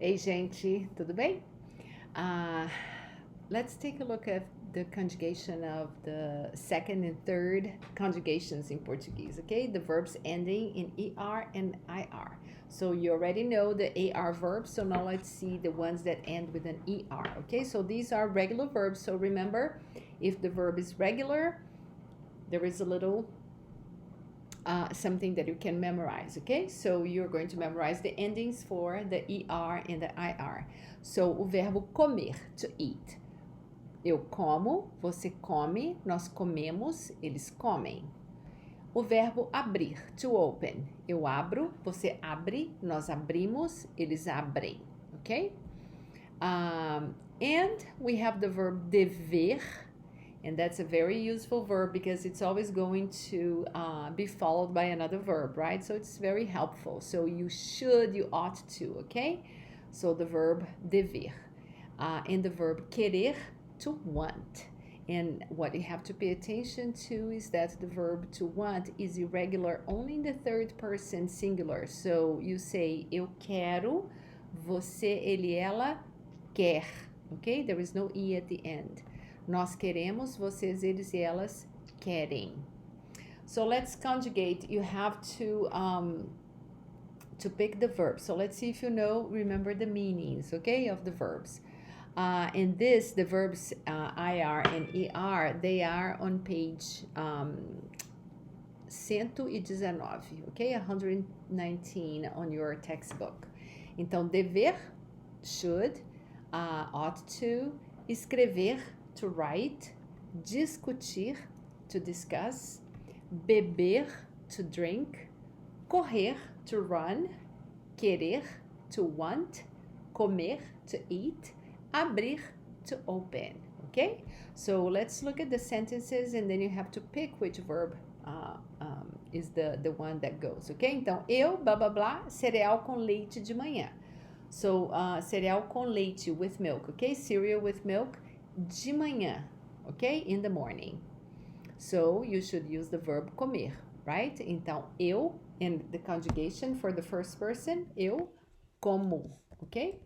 Ei, gente, tudo bem? Let's take a look at the conjugation of the second and third conjugations in Portuguese, okay? The verbs ending in ER and IR. So you already know the AR verbs, so now let's see the ones that end with an ER, okay? So these are regular verbs, so remember, if the verb is regular, there is a little something that you can memorize, okay? So you're going to memorize the endings for the ER and the IR. So o verbo comer, to eat. Eu como, você come, nós comemos, eles comem. O verbo abrir, to open. Eu abro, você abre, nós abrimos, eles abrem, okay? And we have the verb dever, and that's a very useful verb because it's always going to be followed by another verb, right? So it's very helpful. So you should, you ought to, okay? So the verb dever. And the verb querer, to want. And what you have to pay attention to is that the verb to want is irregular only in the third person singular. So you say eu quero, você, ele, ela quer, okay? There is no e at the end. Nós queremos, vocês, eles e elas querem. So let's conjugate. You have to pick the verb. So let's see if you remember the meanings, okay, of the verbs. And the verbs IR and ER, they are on page 119, okay? 119 on your textbook. Então, dever, should, ought to, escrever, to write, discutir, to discuss, beber, to drink, correr, to run, querer, to want, comer, to eat, abrir, to open, okay? So let's look at the sentences and then you have to pick which verb is the one that goes, okay? Então, eu, blá, blá, blá, cereal com leite de manhã. So, cereal com leite, with milk, okay? Cereal with milk, de manhã, okay? In the morning. So, you should use the verb comer, right? Então, eu, and the conjugation for the first person, eu como, okay?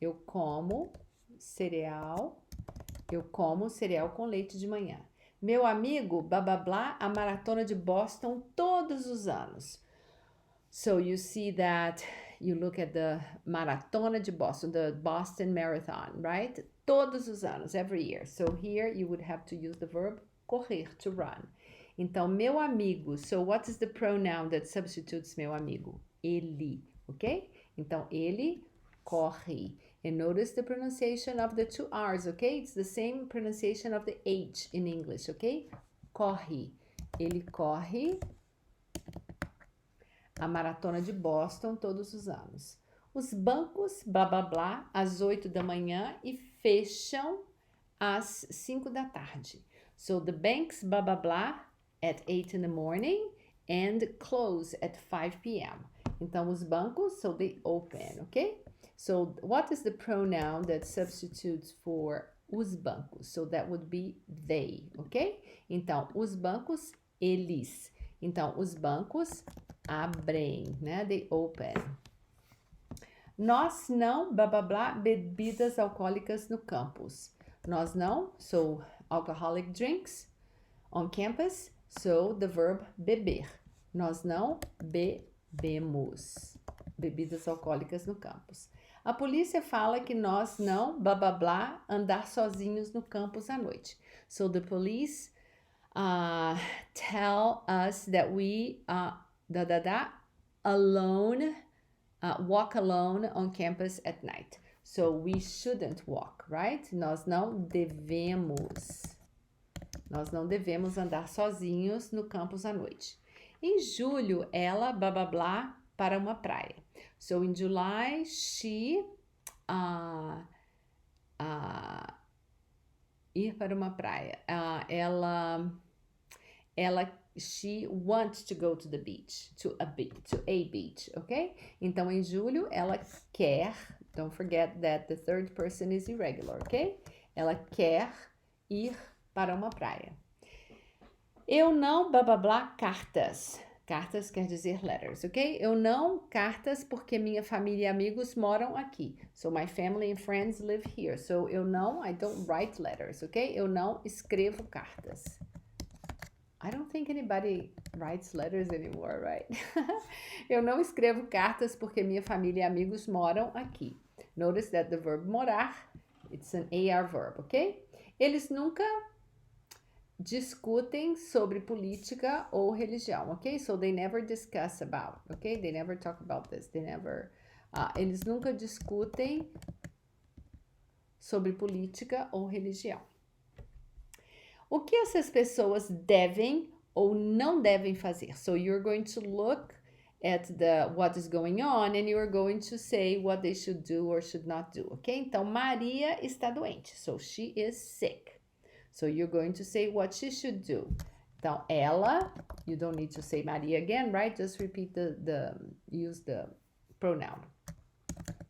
Eu como cereal com leite de manhã. Meu amigo, blá, blá, blá, a maratona de Boston todos os anos. So you see that you look at the maratona de Boston, the Boston Marathon, right? Todos os anos, every year. So here you would have to use the verb correr, to run. Então, meu amigo. So what is the pronoun that substitutes meu amigo? Ele, okay? Então, ele corre. And notice the pronunciation of the two R's, okay? It's the same pronunciation of the H in English, okay? Corre. Ele corre a maratona de Boston todos os anos. Os bancos, blá, blá, blá, às 8 da manhã e fecham às 5 da tarde. So the banks, blá, blá, blá, at 8 in the morning and close at 5 p.m. Então, os bancos, so they open, okay? So what is the pronoun that substitutes for os bancos? So that would be they, okay? Então, os bancos, eles. Então, os bancos abrem, né? They open. Nós não, blá, blá, blá, bebidas alcoólicas no campus. Nós não, so alcoholic drinks on campus. So the verb beber. Nós não bebemos bebidas alcoólicas no campus. A polícia fala que nós não, blá, blá, blá, andar sozinhos no campus à noite. So the police tell us that we alone, walk alone on campus at night. So we shouldn't walk, right? Nós não devemos andar sozinhos no campus à noite. Em julho, ela, blá, blá, blá, para uma praia. So in July, she ir para uma praia. She wants to go to the beach, to a beach, okay? Então, em julho, ela quer, don't forget that the third person is irregular, okay? Ela quer ir para uma praia. Eu não, blá, blá, blá, cartas. Cartas quer dizer letters, ok? Eu não cartas porque minha família e amigos moram aqui. So my family and friends live here. So eu não, I don't write letters, ok? Eu não escrevo cartas. I don't think anybody writes letters anymore, right? Eu não escrevo cartas porque minha família e amigos moram aqui. Notice that the verb morar, it's an AR verb, ok? Eles nunca discutem sobre política ou religião, ok? So they never discuss about, ok? They never talk about this. They never. Eles nunca discutem sobre política ou religião. O que essas pessoas devem ou não devem fazer? So you're going to look at what is going on and you are going to say what they should do or should not do, ok? Então, Maria está doente. So she is sick. So you're going to say what she should do. Então, ela, you don't need to say Maria again, right? Just repeat use the pronoun.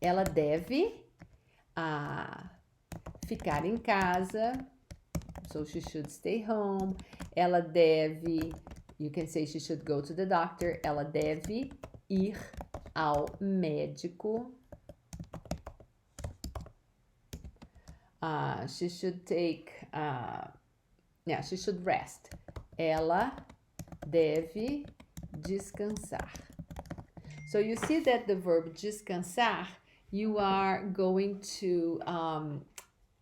Ela deve ficar em casa. So she should stay home. Ela deve, you can say she should go to the doctor. Ela deve ir ao médico. She should take, she should rest. Ela deve descansar. So you see that the verb descansar, you are going to,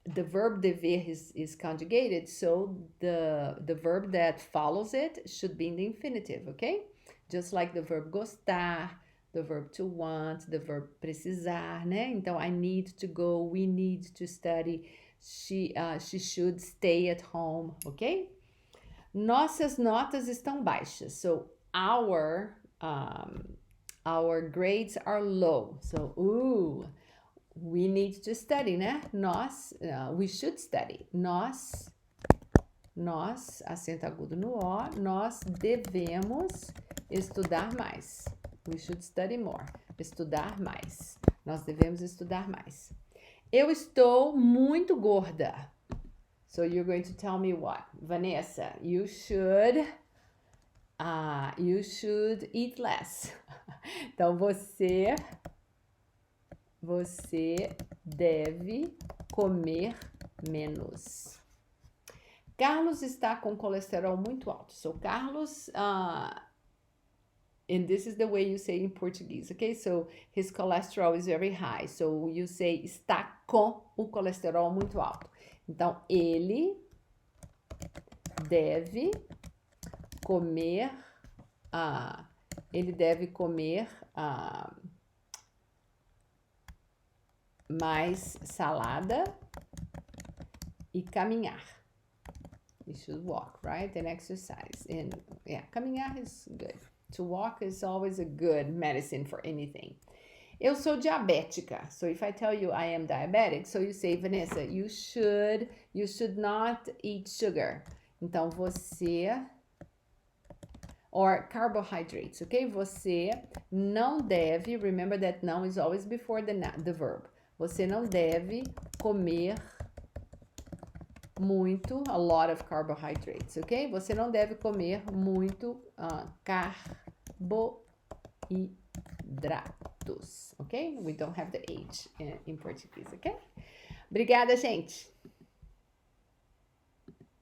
the verb dever is conjugated, so the verb that follows it should be in the infinitive, okay? Just like the verb gostar, the verb to want, the verb precisar, né? Então, I need to go, we need to study, she should stay at home, ok? Nossas notas estão baixas. So, our grades are low. So, we need to study, né? We should study. Nós, acento agudo no O, nós devemos estudar mais. We should study more. Estudar mais. Nós devemos estudar mais. Eu estou muito gorda. So you're going to tell me what? Vanessa, you should eat less. Então você deve comer menos. Carlos está com colesterol muito alto. So Carlos, and this is the way you say in Portuguese, okay? So his cholesterol is very high. So you say está com o colesterol muito alto. Então ele deve comer, mais salada e caminhar. You should walk, right? And exercise. And yeah, caminhar is good. To walk is always a good medicine for anything. Eu sou diabética. So if I tell you I am diabetic, so you say, Vanessa, you should not eat sugar. Então você, or carbohydrates, okay? Você não deve, remember that não is always before the verb. Você não deve comer muito, a lot of carbohydrates, ok? Você não deve comer muito carboidratos, ok? We don't have the H in Portuguese, ok? Obrigada, gente!